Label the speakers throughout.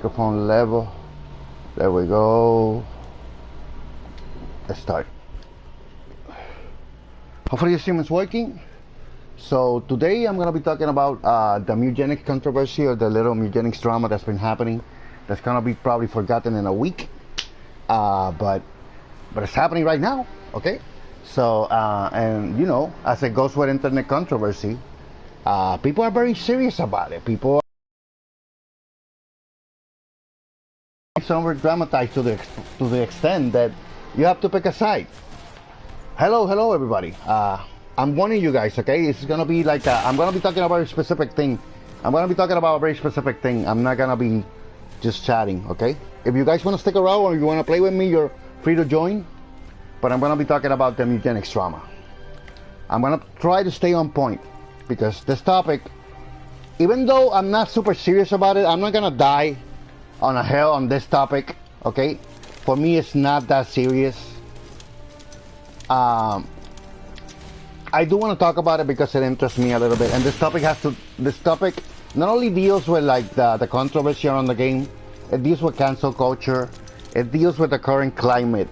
Speaker 1: microphone level. There we go. Let's start. Hopefully your stream is working. So today I'm going to be talking about the Mewgenics controversy, or the little Mewgenics drama that's been happening. That's going to be probably forgotten in a week. But it's happening right now, okay? So, and you know, as it goes with internet controversy, people are very serious about it. People are some dramatized to the extent that you have to pick a side. Hello everybody. I'm warning you guys, okay? It's gonna be like I'm gonna be talking about a very specific thing. I'm not gonna be just chatting, okay? If you guys want to stick around or you want to play with me, you're free to join. But I'm gonna be talking about the Mewgenics drama. I'm gonna try to stay on point, because this topic, even though I'm not super serious about it, I'm not gonna die on a hill on this topic, okay? For me, it's not that serious. I do want to talk about it because it interests me a little bit, and this topic not only deals with like the controversy around the game, it deals with cancel culture, it deals with the current climate,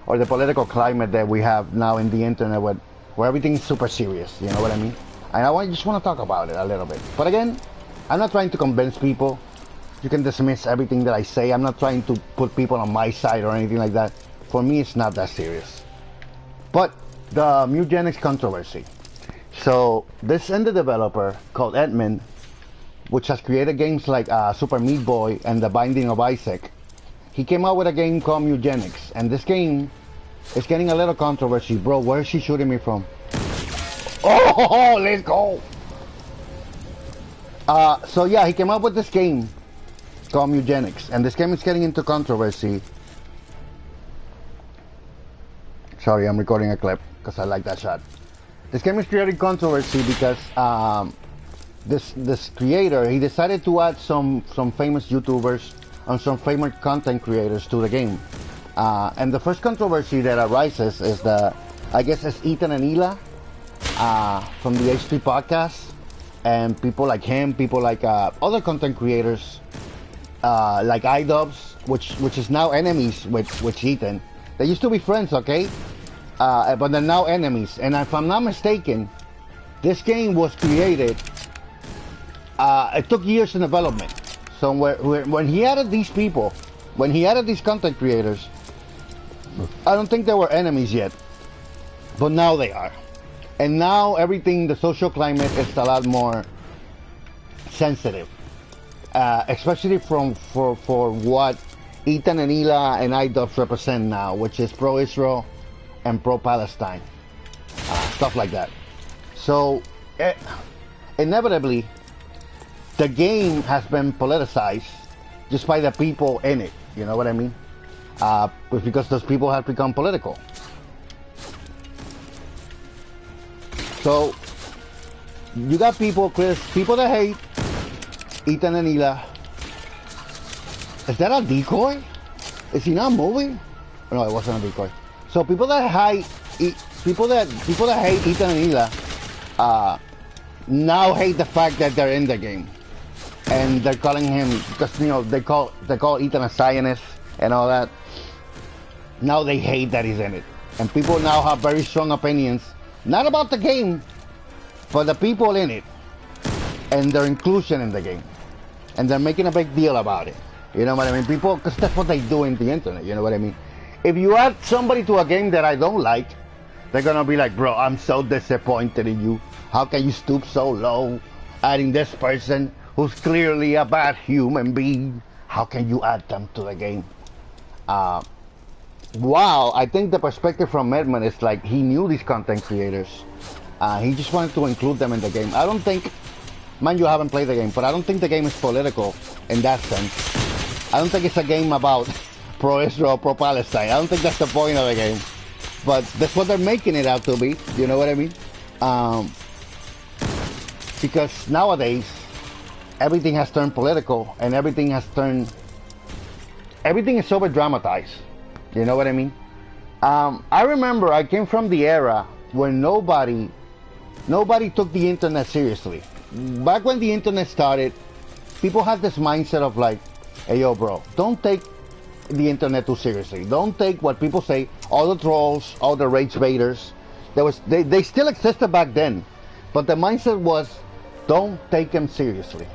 Speaker 1: or the political climate that we have now in the internet, where everything's super serious, you know what I mean? And just want to talk about it a little bit. But again, I'm not trying to convince people. You can dismiss everything that I say. I'm not trying to put people on my side or anything like that. For me, it's not that serious. But the Mewgenics controversy. So this indie developer called Edmund, which has created games like Super Meat Boy and The Binding of Isaac, he came out with a game called Mewgenics, and this game is getting a little controversy. Bro, where is she shooting me from? Oh, let's go! So yeah, he came up with this game called Mewgenics, and this game is getting into controversy. Sorry, I'm recording a clip because I like that shot. This game is creating controversy because this creator, he decided to add some famous YouTubers and some famous content creators to the game. And the first controversy that arises is I guess it's Ethan and Ela from the H3 podcast, and people like him, people like other content creators like iDubbbz, which is now enemies with Ethan. They used to be friends, okay? But they're now enemies. And if I'm not mistaken, this game was created, it took years in development. So when he added these people, when he added these content creators, I don't think they were enemies yet. But now they are. And now everything, the social climate is a lot more sensitive. Especially for what Ethan and Ela and iDubbbz represent now, which is pro-Israel and pro-Palestine, stuff like that. So inevitably, the game has been politicized just by the people in it. You know what I mean? Because those people have become political. So you got people that hate Ethan and Ela. Is that a decoy? Is he not moving? No, it wasn't a decoy. So people that hate Ethan and Ela now hate the fact that they're in the game, and they're calling him, because you know they call Ethan a Zionist and all that. Now they hate that he's in it, and people now have very strong opinions, not about the game, but the people in it and their inclusion in the game, and they're making a big deal about it. You know what I mean? People, because that's what they do in the internet, you know what I mean? If you add somebody to a game that I don't like, they're gonna be like, bro, I'm so disappointed in you. How can you stoop so low, adding this person who's clearly a bad human being? How can you add them to the game? Wow, I think the perspective from Edmund is like he knew these content creators. He just wanted to include them in the game. I don't think, man, you haven't played the game, but I don't think the game is political in that sense. I don't think it's a game about pro-Israel, pro-Palestine. I don't think that's the point of the game. But that's what they're making it out to be. You know what I mean? Because nowadays, everything has turned political, and everything is over dramatized. You know what I mean? I remember I came from the era when nobody took the internet seriously. Back when the internet started, people had this mindset of like, Hey, yo, bro, don't take the internet too seriously. Don't take what people say, all the trolls, all the rage baiters. They still existed back then, but the mindset was, don't take them seriously.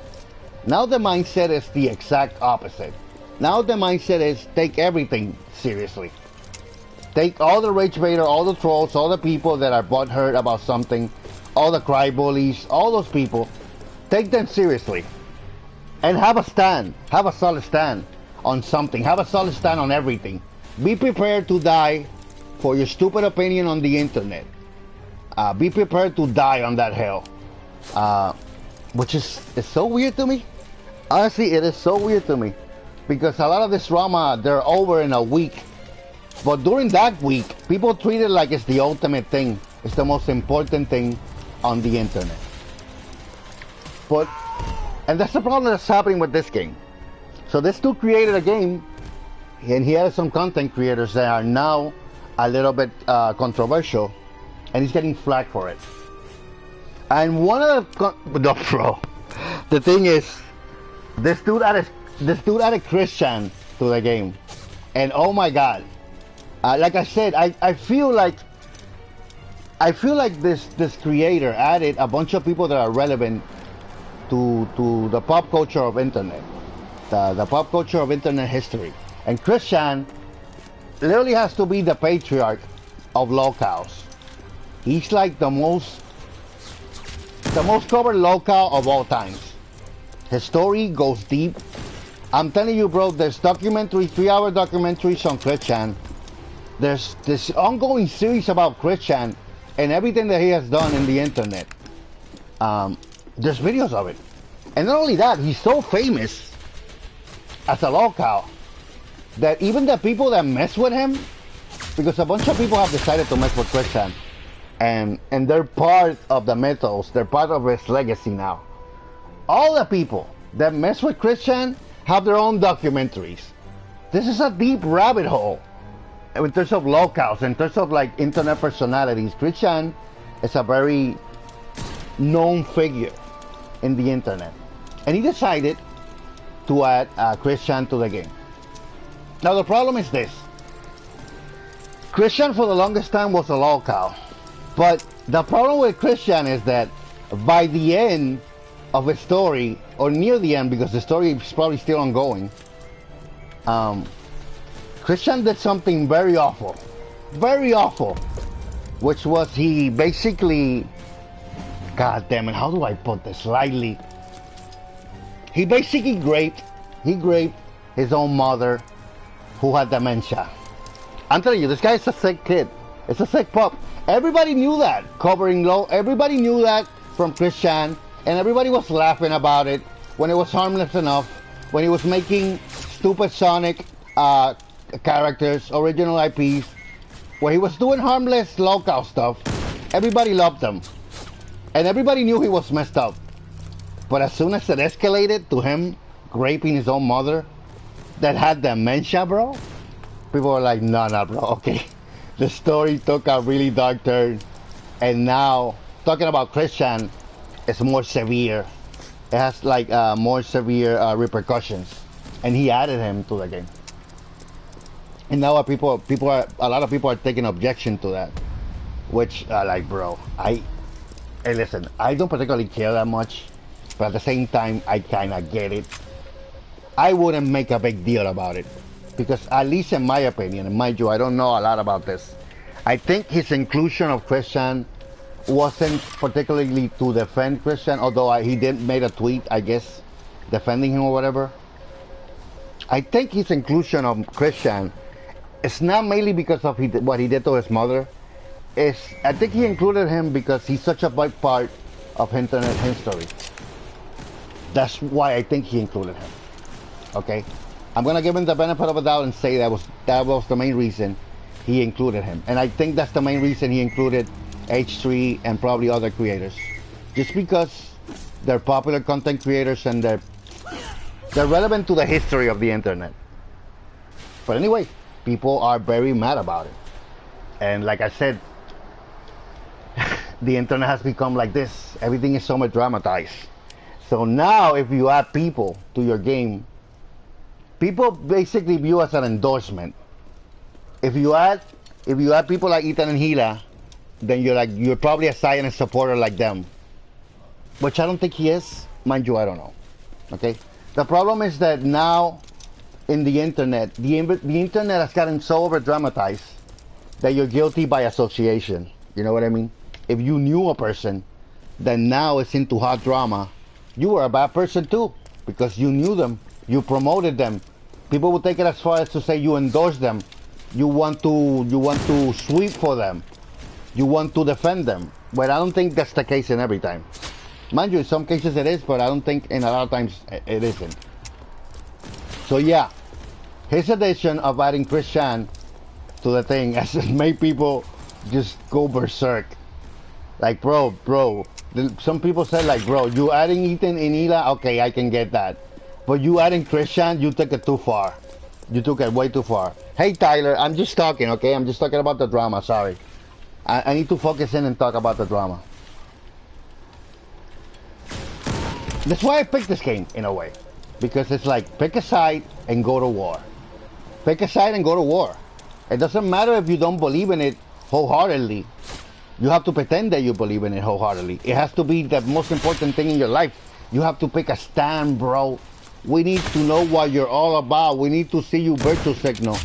Speaker 1: Now the mindset is the exact opposite. Now the mindset is, take everything seriously. Take all the rage baiter, all the trolls, all the people that are butthurt about something, all the cry bullies, all those people, take them seriously. And have a stand, have a solid stand on something, have a solid stand on everything. Be prepared to die for your stupid opinion on the internet. Be prepared to die on that hell. Which is so weird to me. Honestly, it is so weird to me. Because a lot of this drama, they're over in a week. But during that week, people treat it like it's the ultimate thing. It's the most important thing on the internet. And that's the problem that's happening with this game. So this dude created a game, and he had some content creators that are now a little bit controversial, and he's getting flack for it. And one of the thing is, this dude added Christian to the game, and oh my god, like I said, I feel like this creator added a bunch of people that are relevant to the pop culture of internet, the pop culture of internet history. And Christian literally has to be the patriarch of locals. He's like the most covered local of all times. His story goes deep. I'm telling you, bro, there's 3-hour documentaries on Christian. There's this ongoing series about Christian and everything that he has done in the internet. There's videos of it. And not only that, he's so famous as a local that even the people that mess with him, because a bunch of people have decided to mess with Christian, and they're part of the mythos, they're part of his legacy now. All the people that mess with Christian have their own documentaries. This is a deep rabbit hole in terms of locals, in terms of like internet personalities. Christian is a very known figure in the internet, and he decided to add Christian to the game. Now the problem is this: Christian for the longest time was a local, but the problem with Christian is that by the end of his story, or near the end, because the story is probably still ongoing, Christian did something very awful, which was he basically, god damn it, how do I put this lightly? He basically raped his own mother, who had dementia. I'm telling you, this guy is a sick kid. It's a sick pup. Everybody knew that, covering low. Everybody knew that from Christian, and everybody was laughing about it when it was harmless enough, when he was making stupid Sonic characters, original IPs, when he was doing harmless local stuff. Everybody loved him, and everybody knew he was messed up. But as soon as it escalated to him raping his own mother that had dementia, bro, people were like, no, bro, okay. The story took a really dark turn, and now talking about Christian is more severe. It has like more severe repercussions, and he added him to the game. And now a lot of people are taking objection to that, which like, bro, hey, listen, I don't particularly care that much, but at the same time, I kind of get it. I wouldn't make a big deal about it, because at least in my opinion, and mind you, I don't know a lot about this, I think his inclusion of Christian wasn't particularly to defend Christian, although he did made a tweet, I guess, defending him or whatever. I think his inclusion of Christian is not mainly because of what he did to his mother. I think he included him because he's such a big part of internet history. That's why I think he included him. Okay, I'm gonna give him the benefit of the doubt and say that was the main reason he included him, and I think that's the main reason he included H3 and probably other creators, just because they're popular content creators and they're relevant to the history of the internet. But anyway, people are very mad about it, and like I said, the internet has become like this. Everything is so much dramatized. So now if you add people to your game people basically view as an endorsement. If you add people like Ethan and Gila, then you're probably a Zionist supporter like them, which I don't think he is. Mind you, I don't know. Okay, the problem is that now in the internet, the internet has gotten so over dramatized that you're guilty by association. You know what I mean? If you knew a person that now is into hot drama, you were a bad person too, because you knew them, you promoted them. People will take it as far as to say you endorse them, you want to sweep for them, you want to defend them. But I don't think that's the case in every time. Mind you, in some cases it is, but I don't think in a lot of times it isn't. So yeah, his addition of adding Chris Chan to the thing has made people just go berserk. Like, bro, some people said, like, bro, you adding Ethan and Hila, okay, I can get that. But you adding Chris Chan, you took it too far. You took it way too far. Hey, Tyler, I'm just talking, okay? I'm just talking about the drama, sorry. I need to focus in and talk about the drama. That's why I picked this game, in a way. Because it's like, pick a side and go to war. Pick a side and go to war. It doesn't matter if you don't believe in it wholeheartedly. You have to pretend that you believe in it wholeheartedly. It has to be the most important thing in your life. You have to pick a stand, bro. We need to know what you're all about. We need to see you virtue signal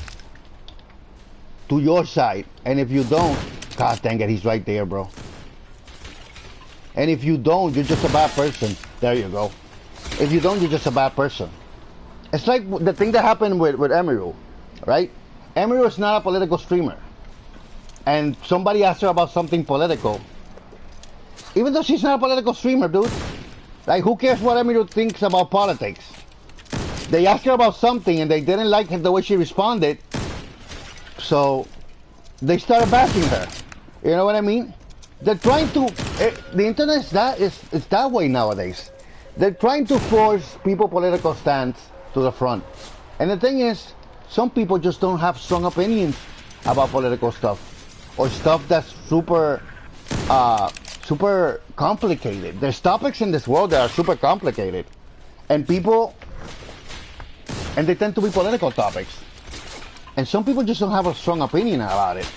Speaker 1: to your side. And if you don't, god dang it, he's right there, bro. And if you don't, you're just a bad person. There you go. If you don't, you're just a bad person. It's like the thing that happened with Emiru, right? Emiru is not a political streamer. And somebody asked her about something political. Even though she's not a political streamer, dude. Like, who cares what Emiru thinks about politics? They asked her about something and they didn't like the way she responded. So, they started bashing her. You know what I mean? They're trying to... the internet is that way nowadays. They're trying to force people's political stance to the front. And the thing is, some people just don't have strong opinions about political stuff. Or stuff that's super complicated. There's topics in this world that are super complicated. And they tend to be political topics. And some people just don't have a strong opinion about it.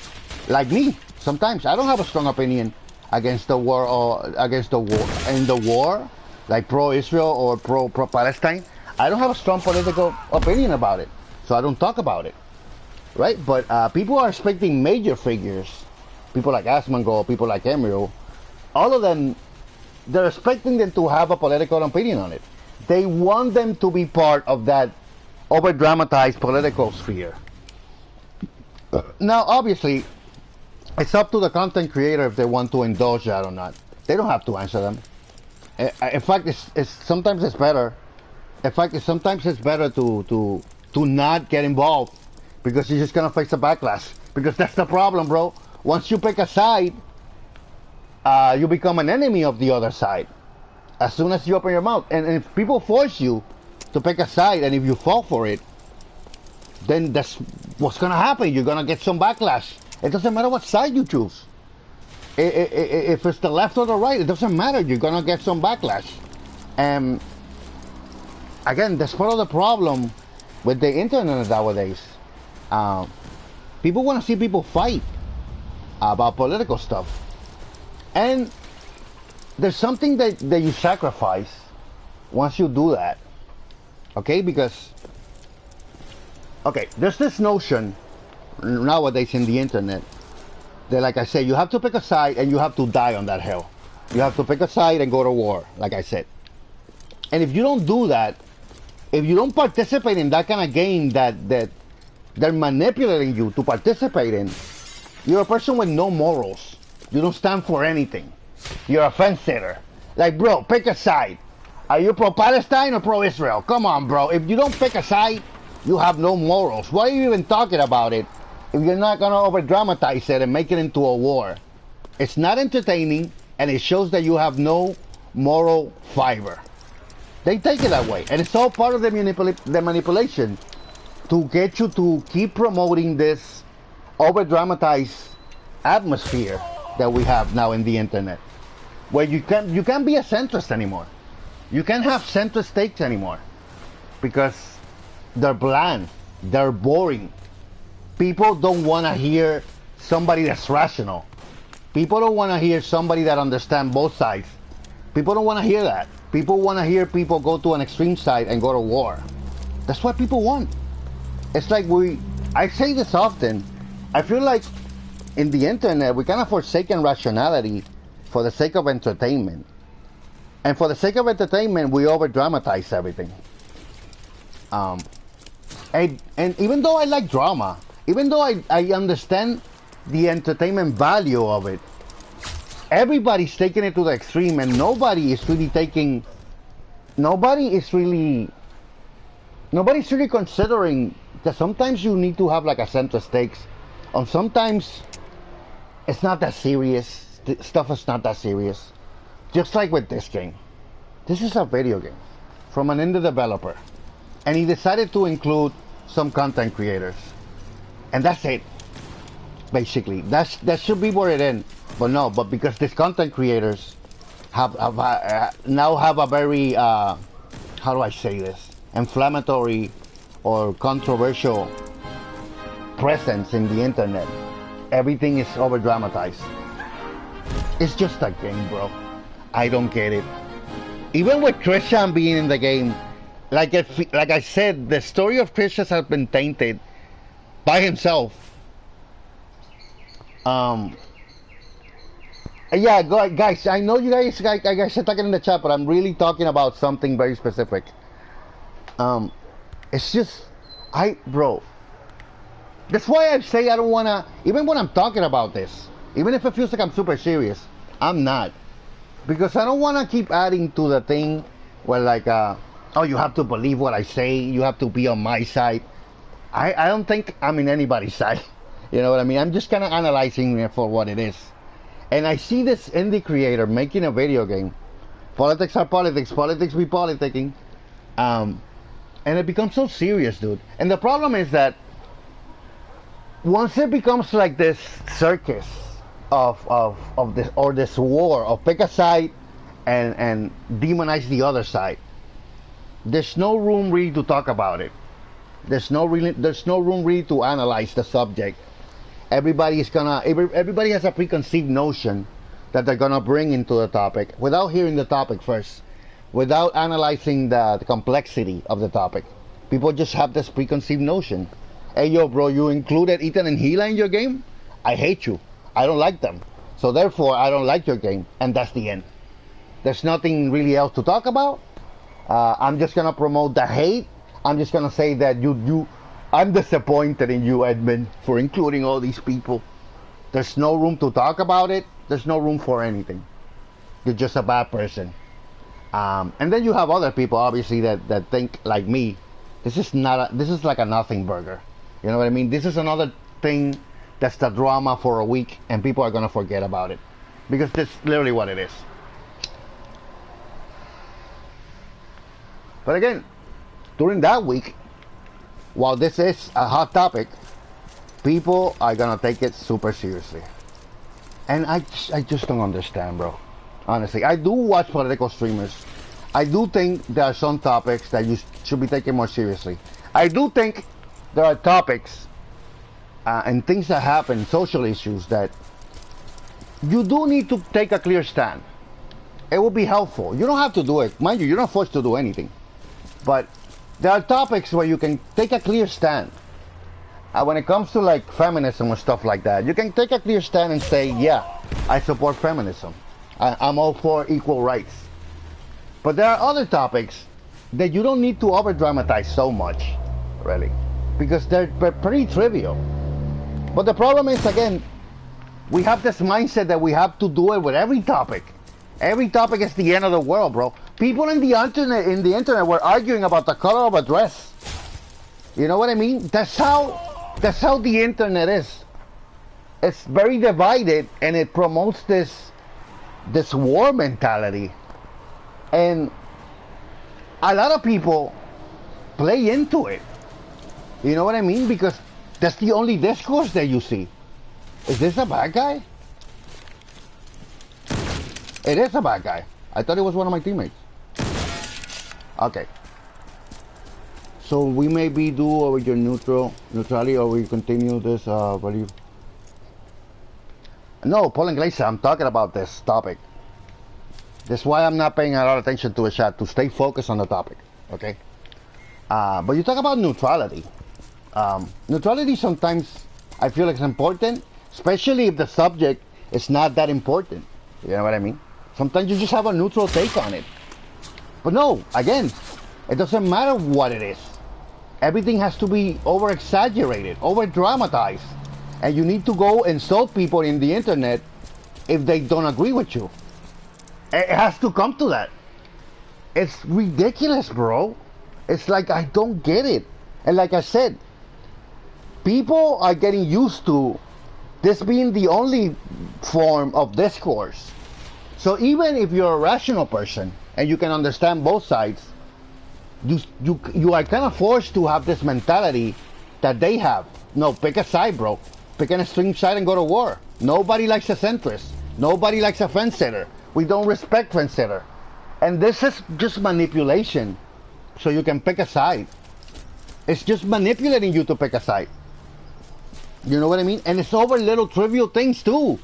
Speaker 1: Like me, sometimes I don't have a strong opinion against the war or in the war, like pro-Israel or pro-Palestine. I don't have a strong political opinion about it. So I don't talk about it. Right? But people are expecting major figures, people like Asmongold, people like Emiru, all of them, they're expecting them to have a political opinion on it. They want them to be part of that over-dramatized political sphere. Now, obviously, it's up to the content creator if they want to indulge that or not. They don't have to answer them. In fact, sometimes it's better. In fact, sometimes it's better to not get involved. Because you're just gonna face a backlash. Because that's the problem, bro. Once you pick a side, you become an enemy of the other side. As soon as you open your mouth. And if people force you to pick a side, and if you fall for it, then that's what's gonna happen. You're gonna get some backlash. It doesn't matter what side you choose. If it's the left or the right, it doesn't matter. You're gonna get some backlash. And again, that's part of the problem with the internet nowadays. People want to see people fight about political stuff, and there's something that you sacrifice once you do that. Okay, because there's this notion nowadays in the internet that, like I said, you have to pick a side and you have to die on that hill. You have to pick a side and go to war, like I said. And if you don't do that, if you don't participate in that kind of game that they're manipulating you to participate in, you're a person with no morals. You don't stand for anything. You're a fence sitter. Like, bro, pick a side. Are you pro-Palestine or pro-Israel? Come on, bro. If you don't pick a side, you have no morals. Why are you even talking about it if you're not going to over-dramatize it and make it into a war? It's not entertaining, and it shows that you have no moral fiber. They take it that way. And it's all part of the manipulation to get you to keep promoting this over-dramatized atmosphere that we have now in the internet, where you can't be a centrist anymore. You can't have centrist takes anymore, because they're bland, they're boring. People don't want to hear somebody that's rational. People don't want to hear somebody that understands both sides. People don't want to hear that. People want to hear people go to an extreme side and go to war. That's what people want. It's like I say this often, I feel like in the internet we kind of forsaken rationality for the sake of entertainment. And for the sake of entertainment, we over dramatize everything. And even though I like drama, even though I understand the entertainment value of it, everybody's taking it to the extreme, and nobody's really considering that sometimes you need to have like a center stakes, or sometimes it's not that serious. Stuff is not that serious. Just like with this game. This is a video game from an indie developer, and he decided to include some content creators, and that's it. Basically, that should be where it ends. But no, but because these content creators now have a very how do I say this, inflammatory or controversial presence in the internet. Everything is over dramatized. It's just a game, bro. I don't get it. Even with Christian being in the game, like I said, the story of Christian has been tainted by himself. Yeah, guys, I know you guys are talking in the chat, but I'm really talking about something very specific. It's just, bro, that's why I say I don't wanna, even when I'm talking about this, even if it feels like I'm super serious, I'm not. Because I don't want to keep adding to the thing where like, oh, you have to believe what I say, you have to be on my side. I don't think I'm in anybody's side. You know what I mean? I'm just kind of analyzing it for what it is. And I see this indie creator making a video game. Politics are politics, politics be politicking. And it becomes so serious, dude. And the problem is that once it becomes like this circus of this, or this war of pick a side and demonize the other side, there's no room really to talk about it. There's no room really to analyze the subject. Everybody has a preconceived notion that they're gonna bring into the topic without hearing the topic first, without analyzing the complexity of the topic. People just have this preconceived notion. Hey, yo, bro, you included Ethan and Gila in your game? I hate you. I don't like them. So therefore, I don't like your game. And that's the end. There's nothing really else to talk about. I'm just going to promote the hate. I'm just going to say that I'm disappointed in you, Edmund, for including all these people. There's no room to talk about it. There's no room for anything. You're just a bad person. And then you have other people, obviously, that think like me. This is like a nothing burger. You know what I mean? This is another thing that's the drama for a week, and people are going to forget about it. Because that's literally what it is. But again, during that week, while this is a hot topic, people are going to take it super seriously. And I just don't understand, bro. Honestly, I do watch political streamers. I do think there are some topics that you should be taken more seriously. I do think there are topics and things that happen, social issues, that you do need to take a clear stand. It will be helpful. You don't have to do it. Mind you, you're not forced to do anything. But there are topics where you can take a clear stand. When it comes to like feminism or stuff like that, you can take a clear stand and say, yeah, I support feminism. I'm all for equal rights. But there are other topics that you don't need to over dramatize so much, really, because they're pretty trivial. But the problem is, again, we have this mindset that we have to do it with every topic. Every topic is the end of the world, bro. People in the internet were arguing about the color of a dress. You know what I mean? That's how the internet is. It's very divided, and it promotes this war mentality. And a lot of people play into it. You know what I mean? Because that's the only discourse that you see. Is this a bad guy? It is a bad guy. I thought it was one of my teammates. Okay. So we maybe do over your neutrality, or we continue this. What do you? No, Paul and Glacier, I'm talking about this topic. That's why I'm not paying a lot of attention to the chat, to stay focused on the topic, okay? But you talk about neutrality. Neutrality sometimes I feel like it's important, especially if the subject is not that important. You know what I mean? Sometimes you just have a neutral take on it. But no, again, it doesn't matter what it is. Everything has to be over-exaggerated, over-dramatized. And you need to go insult people in the internet if they don't agree with you. It has to come to that. It's ridiculous, bro. It's like, I don't get it. And like I said, people are getting used to this being the only form of discourse. So even if you're a rational person and you can understand both sides, you are kind of forced to have this mentality that they have. No, pick a side, bro. Pick an extreme side and go to war. Nobody likes a centrist. Nobody likes a fence-sitter. We don't respect fence-sitter. And this is just manipulation. So you can pick a side. It's just manipulating you to pick a side. You know what I mean? And it's over little trivial things too.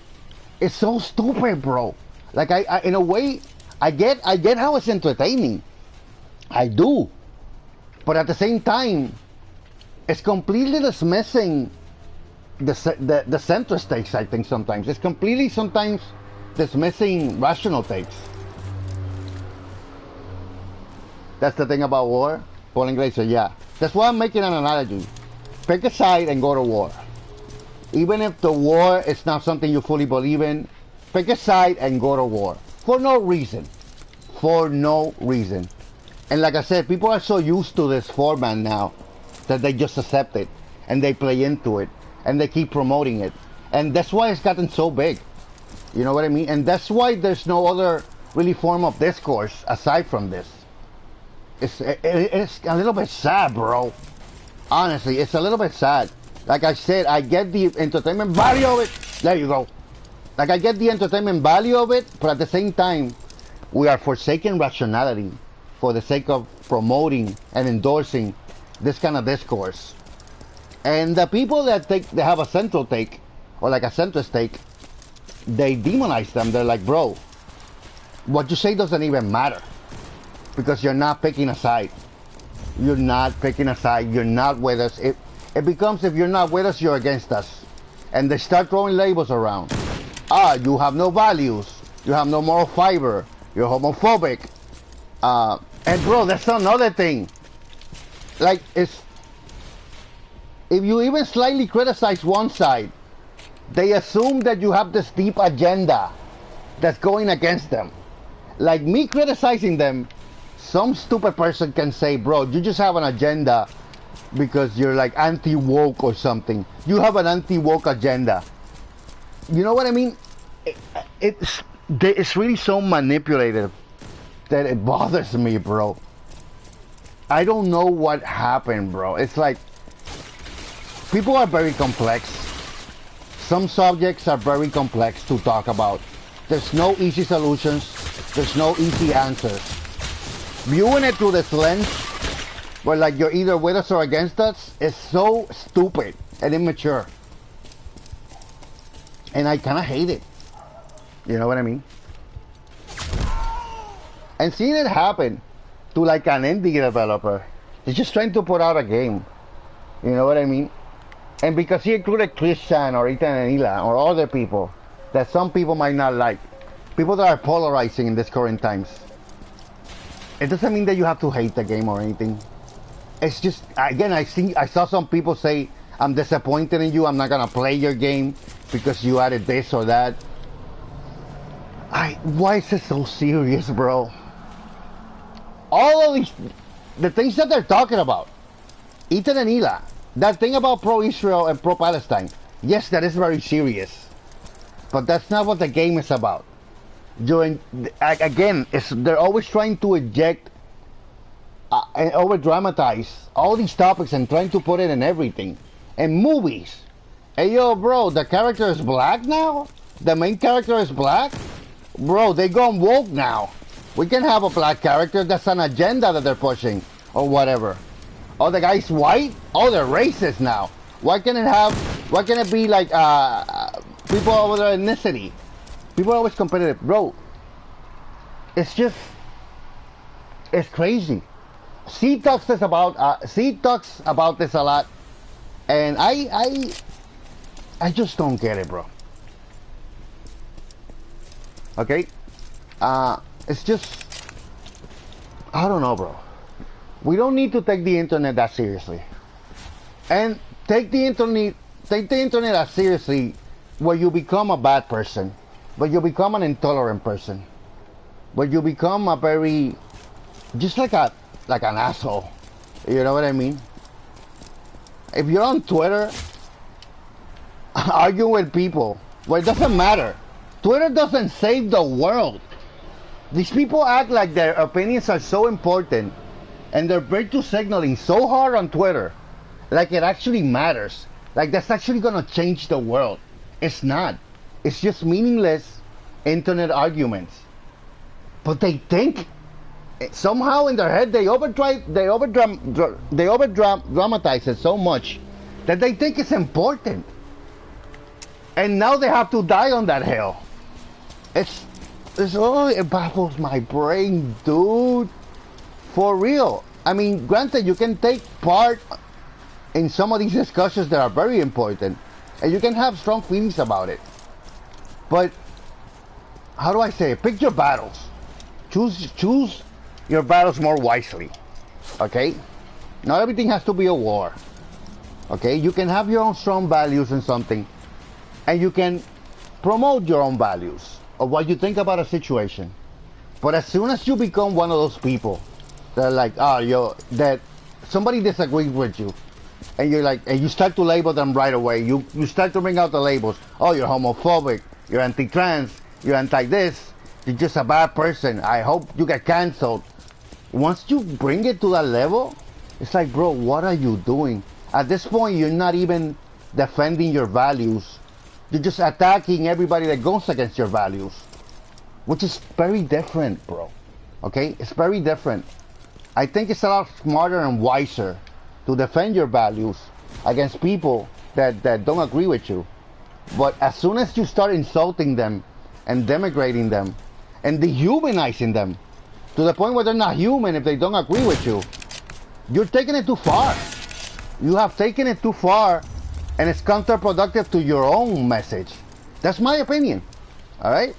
Speaker 1: It's so stupid, bro. Like I in a way, I get how it's entertaining. I do. But at the same time, it's completely dismissing the centrist takes, I think sometimes. It's completely sometimes dismissing rational takes. That's the thing about war. Paul and Glacier, yeah. That's why I'm making an analogy. Pick a side and go to war. Even if the war is not something you fully believe in, pick a side and go to war. For no reason. For no reason. And like I said, people are so used to this format now that they just accept it. And they play into it. And they keep promoting it. And that's why it's gotten so big. You know what I mean? And that's why there's no other really form of discourse aside from this. It's a little bit sad, bro. Honestly, it's a little bit sad. Like I said, I get the entertainment value of it. There you go. Like I get the entertainment value of it, but at the same time, we are forsaking rationality for the sake of promoting and endorsing this kind of discourse. And the people that have a central take, or like a centrist take, they demonize them. They're like, bro, what you say doesn't even matter. Because you're not picking a side. You're not picking a side. You're not with us. It becomes, if you're not with us, you're against us. And they start throwing labels around. You have no values. You have no moral fiber. You're homophobic. And bro, that's another thing. Like, if you even slightly criticize one side, they assume that you have this deep agenda that's going against them. Like me criticizing them, some stupid person can say, bro, you just have an agenda because you're like anti-woke or something. You have an anti-woke agenda. You know what I mean? It's really so manipulative that it bothers me, bro. I don't know what happened, bro. It's like, people are very complex. Some subjects are very complex to talk about. There's no easy solutions. There's no easy answers. Viewing it through this lens, where like you're either with us or against us, is so stupid and immature. And I kind of hate it. You know what I mean? And seeing it happen to like an indie developer, he's just trying to put out a game. You know what I mean? And because he included Christian or Ethan and Ila or other people that some people might not like, people that are polarizing in these current times, it doesn't mean that you have to hate the game or anything. It's just, again, I saw some people say, I'm disappointed in you, I'm not gonna play your game because you added this or that. Why is it so serious, bro? All of these, the things that they're talking about, Ethan and Ila, that thing about pro-Israel and pro-Palestine, yes, that is very serious. But that's not what the game is about. Again, they're always trying to eject and over-dramatize all these topics and trying to put it in everything. And movies. Hey, yo, bro, the character is black now? The main character is black? Bro, they gone woke now. We can have a black character. That's an agenda that they're pushing. Or whatever. Oh, the guy's white? Oh, they're racist now. Why can't it be like people of their ethnicity? People are always competitive. Bro, it's crazy. C talks about this a lot, and I just don't get it, bro. Okay, it's just, I don't know, bro. We don't need to take the internet that seriously, and take the internet as seriously where you become a bad person, where you become an intolerant person, where you become a very, just like an asshole. You know what I mean? If you're on Twitter arguing with people, well, it doesn't matter. Twitter doesn't save the world. These people act like their opinions are so important, and they're virtue signaling so hard on Twitter, like it actually matters. Like that's actually gonna change the world. It's not. It's just meaningless internet arguments. But they think somehow in their head they dramatize it so much that they think it's important, and now they have to die on that hill. It baffles my brain, dude. For real. I mean, granted, you can take part in some of these discussions that are very important, and you can have strong feelings about it. But how do I say it? Pick your battles. Choose your battles more wisely. Okay? Not everything has to be a war. Okay? You can have your own strong values in something, and you can promote your own values of what you think about a situation. But as soon as you become one of those people that are like, that somebody disagrees with you, and you're like, and you start to label them right away. You start to bring out the labels. Oh, you're homophobic, you're anti-trans, you're anti-this, you're just a bad person, I hope you get canceled. Once you bring it to that level, it's like, bro, what are you doing? At this point, you're not even defending your values. You're just attacking everybody that goes against your values, which is very different, bro. Okay? It's very different. I think it's a lot smarter and wiser to defend your values against people that don't agree with you. But as soon as you start insulting them and denigrating them and dehumanizing them to the point where they're not human if they don't agree with you, you're taking it too far. You have taken it too far, and it's counterproductive to your own message. That's my opinion. Alright?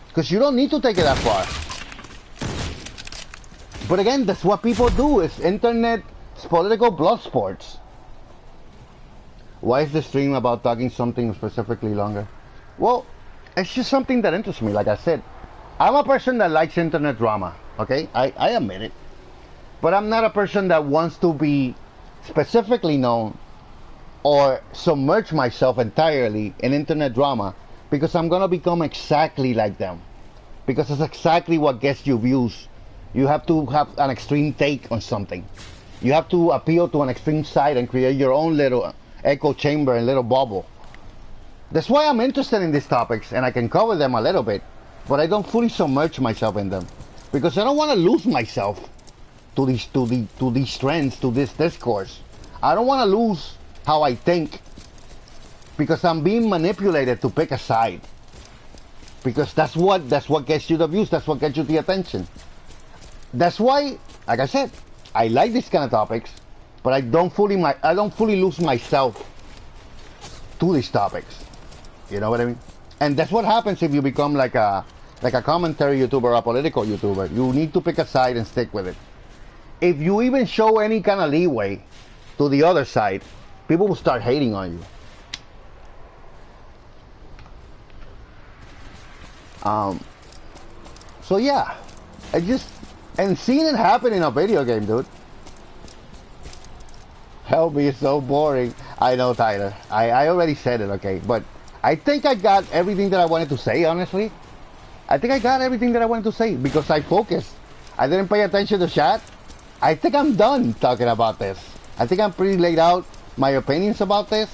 Speaker 1: Because you don't need to take it that far. But again, that's what people do. It's internet, it's political blood sports. Why is the stream about talking something specifically longer? Well, it's just something that interests me. Like I said, I'm a person that likes internet drama. Okay? I admit it. But I'm not a person that wants to be specifically known or submerge myself entirely in internet drama, because I'm gonna become exactly like them. Because it's exactly what gets you views. You have to have an extreme take on something. You have to appeal to an extreme side and create your own little echo chamber and little bubble. That's why I'm interested in these topics, and I can cover them a little bit, but I don't fully submerge myself in them, because I don't want to lose myself to these trends, to this discourse. I don't want to lose how I think, because I'm being manipulated to pick a side, because that's what gets you the views, that's what gets you the attention. That's why, like I said, I like these kind of topics, but I don't fully lose myself to these topics. You know what I mean? And that's what happens if you become like a commentary YouTuber or a political YouTuber. You need to pick a side and stick with it. If you even show any kind of leeway to the other side, people will start hating on you. So yeah, and seeing it happen in a video game, dude. Help me, it's so boring. I know, Tyler. I already said it, okay? But I think I got everything that I wanted to say, honestly. I think I got everything that I wanted to say because I focused. I didn't pay attention to chat. I think I'm done talking about this. I think I'm pretty laid out my opinions about this.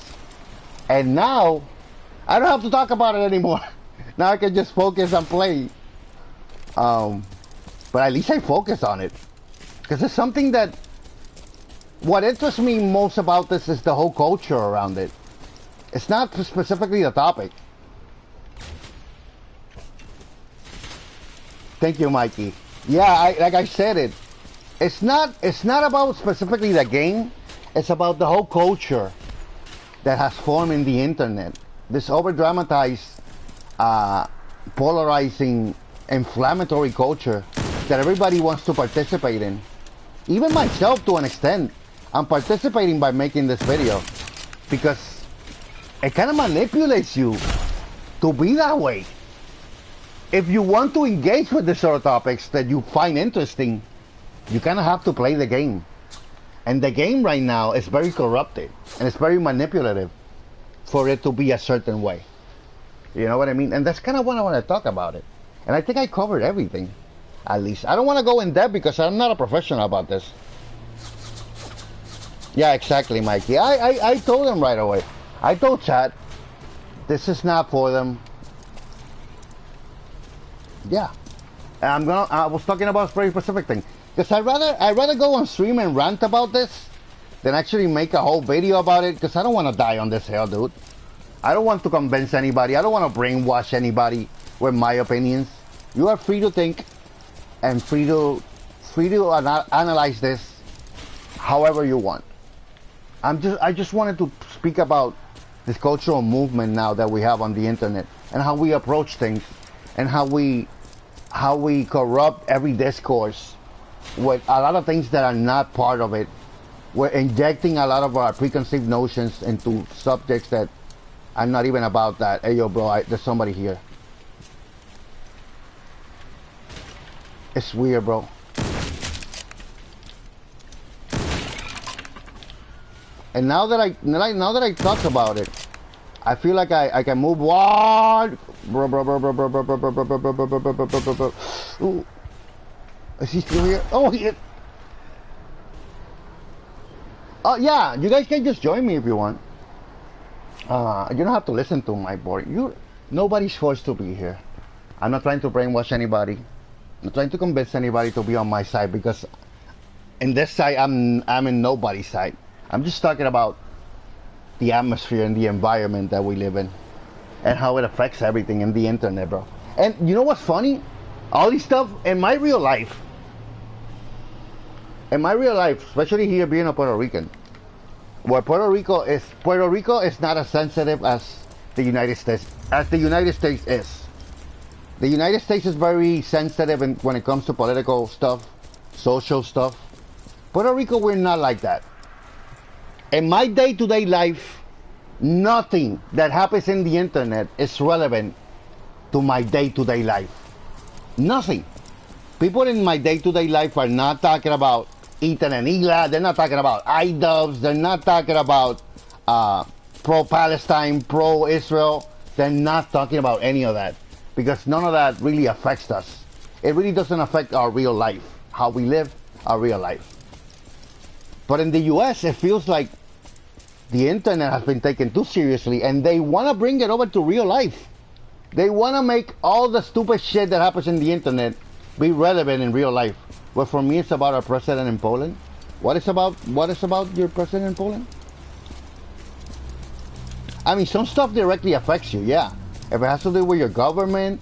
Speaker 1: And now, I don't have to talk about it anymore. Now I can just focus and play. But at least I focus on it. Because it's something that what interests me most about this is the whole culture around it. It's not specifically the topic. Thank you, Mikey. Yeah, like I said it. It's not about specifically the game. It's about the whole culture that has formed in the internet. This over-dramatized, polarizing, inflammatory culture that everybody wants to participate in. Even myself, to an extent, I'm participating by making this video because it kind of manipulates you to be that way. If you want to engage with the sort of topics that you find interesting, you kind of have to play the game. And the game right now is very corrupted and it's very manipulative for it to be a certain way. You know what I mean? And that's kind of what I want to talk about it. And I think I covered everything, at least. I don't want to go in depth because I'm not a professional about this. Yeah, exactly, Mikey. I told them right away. I told chat, this is not for them. Yeah. And I was talking about a very specific thing. Because I'd rather go on stream and rant about this than actually make a whole video about it, because I don't want to die on this hill, dude. I don't want to convince anybody. I don't want to brainwash anybody with my opinions. You are free to think and free to analyze this however you want. I just wanted to speak about this cultural movement now that we have on the internet and how we approach things and how we corrupt every discourse with a lot of things that are not part of it. We're injecting a lot of our preconceived notions into subjects that are not even about that. Hey, yo, bro, there's somebody here. It's weird, bro. And now that I talk about it, I feel like I can move one. Ooh. Is he still here? Oh, he is. Oh, yeah, you guys can just join me if you want. You don't have to listen to my board. Nobody's forced to be here. I'm not trying to brainwash anybody. I'm not trying to convince anybody to be on my side, because in this side, I'm in nobody's side. I'm just talking about the atmosphere and the environment that we live in and how it affects everything in the internet, bro. And you know what's funny? All this stuff in my real life, especially here being a Puerto Rican, where Puerto Rico is not as sensitive as the United States is. The United States is very sensitive when it comes to political stuff, social stuff. Puerto Rico, we're not like that. In my day-to-day life, nothing that happens in the internet is relevant to my day-to-day life. Nothing. People in my day-to-day life are not talking about Ethan and Hila. They're not talking about iDubbbz. They're not talking about pro-Palestine, pro-Israel. They're not talking about any of that, because none of that really affects us. It really doesn't affect our real life, how we live our real life. But in the US, it feels like the internet has been taken too seriously, and they want to bring it over to real life. They want to make all the stupid shit that happens in the internet be relevant in real life. But for me, it's about our president in Poland. What is about your president in Poland? I mean, some stuff directly affects you, yeah. If it has to do with your government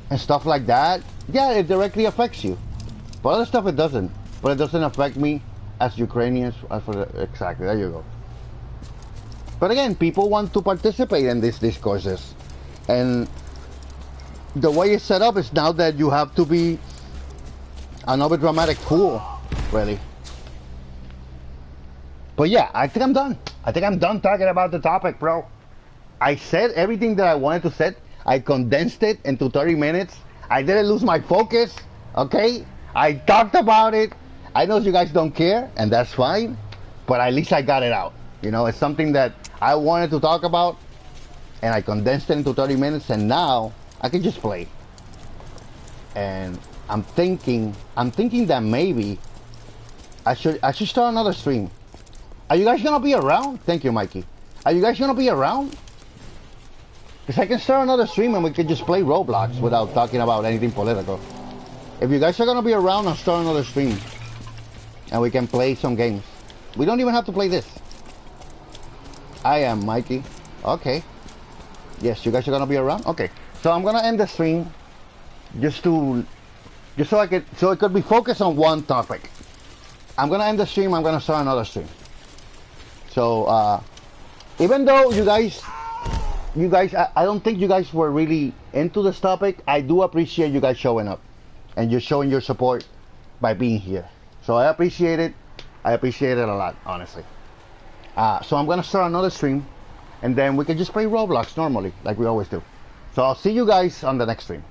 Speaker 1: and stuff like that, yeah, it directly affects you. But other stuff, it doesn't. But it doesn't affect me as Ukrainians. Exactly, there you go. But again, people want to participate in these discourses. And the way it's set up is now that you have to be an overdramatic fool, really. But yeah, I think I'm done. I think I'm done talking about the topic, bro. I said everything that I wanted to say. I condensed it into 30 minutes. I didn't lose my focus, okay? I talked about it. I know you guys don't care, and that's fine. But at least I got it out. You know, it's something that I wanted to talk about, and I condensed it into 30 minutes, and now I can just play. And I'm thinking that maybe I should start another stream. Are you guys gonna be around? Thank you, Mikey. Are you guys gonna be around? Because I can start another stream and we can just play Roblox without talking about anything political. If you guys are gonna be around, I'll start another stream and we can play some games. We don't even have to play this. I am Mikey. Okay. Yes, you guys are gonna be around. Okay. So I'm gonna end the stream just so it could be focused on one topic. I'm gonna end the stream. I'm gonna start another stream. So even though you guys, I don't think you guys were really into this topic. I do appreciate you guys showing up and you're showing your support by being here. So I appreciate it. I appreciate it a lot, honestly. So I'm gonna start another stream, and then we can just play Roblox normally, like we always do. So I'll see you guys on the next stream.